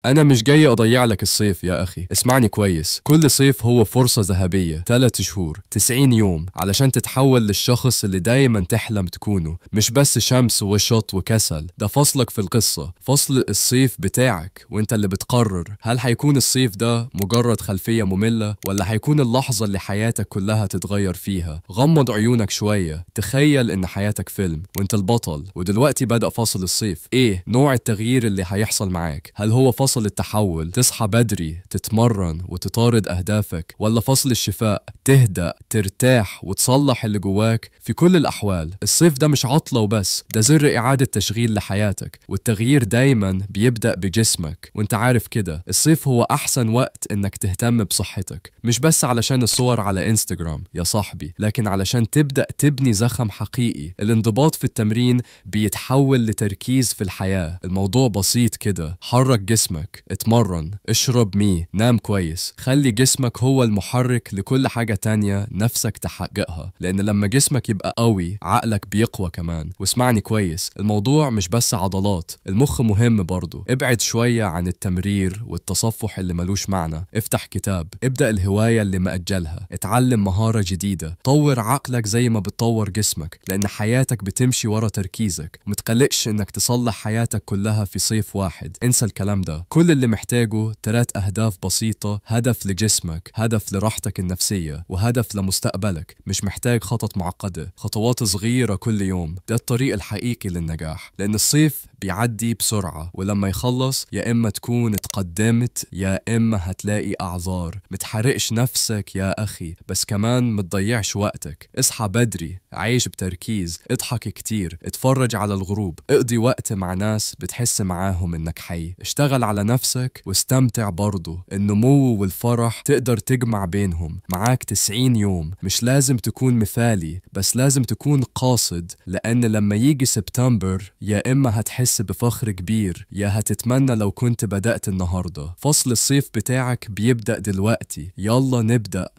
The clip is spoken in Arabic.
أنا مش جاي أضيع لك الصيف يا أخي، اسمعني كويس. كل صيف هو فرصة ذهبية، 3 شهور، 90 يوم علشان تتحول للشخص اللي دايما تحلم تكونه. مش بس شمس وشط وكسل، ده فصلك في القصة، فصل الصيف بتاعك، وانت اللي بتقرر هل هيكون الصيف ده مجرد خلفية مملة ولا هيكون اللحظة اللي حياتك كلها تتغير فيها. غمض عيونك شوية، تخيل إن حياتك فيلم وانت البطل، ودلوقتي بدأ فصل الصيف. ايه نوع التغيير اللي هيحصل معاك؟ هل هو فصل التحول، تصحى بدري، تتمرن وتطارد أهدافك، ولا فصل الشفاء، تهدأ، ترتاح وتصلح اللي جواك؟ في كل الأحوال الصيف ده مش عطلة وبس، ده زر إعادة تشغيل لحياتك، والتغيير دايما بيبدأ بجسمك، وانت عارف كده. الصيف هو أحسن وقت إنك تهتم بصحتك، مش بس علشان الصور على انستجرام يا صاحبي، لكن علشان تبدأ تبني زخم حقيقي. الانضباط في التمرين بيتحول لتركيز في الحياة. الموضوع بسيط كده، حرك جسمك، اتمرن، اشرب نام كويس، خلي جسمك هو المحرك لكل حاجة تانية نفسك تحققها، لأن لما جسمك يبقى قوي عقلك بيقوى كمان. واسمعني كويس، الموضوع مش بس عضلات، المخ مهم برضو. ابعد شوية عن التمرير والتصفح اللي ملوش معنى، افتح كتاب، ابدأ الهواية اللي مأجلها، اتعلم مهارة جديدة، طور عقلك زي ما بتطور جسمك، لأن حياتك بتمشي ورا تركيزك. متقلقش إنك تصلح حياتك كلها في صيف واحد، انسى الكلام ده. كل اللي محتاجه 3 أهداف بسيطة، هدف لجسمك، هدف لراحتك النفسية، وهدف لمستقبلك. مش محتاج خطط معقدة، خطوات صغيرة كل يوم، ده الطريق الحقيقي للنجاح. لأن الصيف بيعدي بسرعة، ولما يخلص يا إما تكون اتقدمت يا إما هتلاقي أعذار. متحرقش نفسك يا أخي، بس كمان متضيعش وقتك. اصحى بدري، عيش بتركيز، اضحك كتير، اتفرج على الغروب، اقضي وقت مع ناس بتحس معاهم إنك حي، اشتغل على نفسك واستمتع برضو. النمو والفرح تقدر تجمع بينهم. معاك 90 يوم، مش لازم تكون مثالي، بس لازم تكون قاصد، لأن لما يجي سبتمبر يا إما هتحس بفخر كبير يا هتتمنى لو كنت بدأت النهاردة. فصل الصيف بتاعك بيبدأ دلوقتي، يلا نبدأ.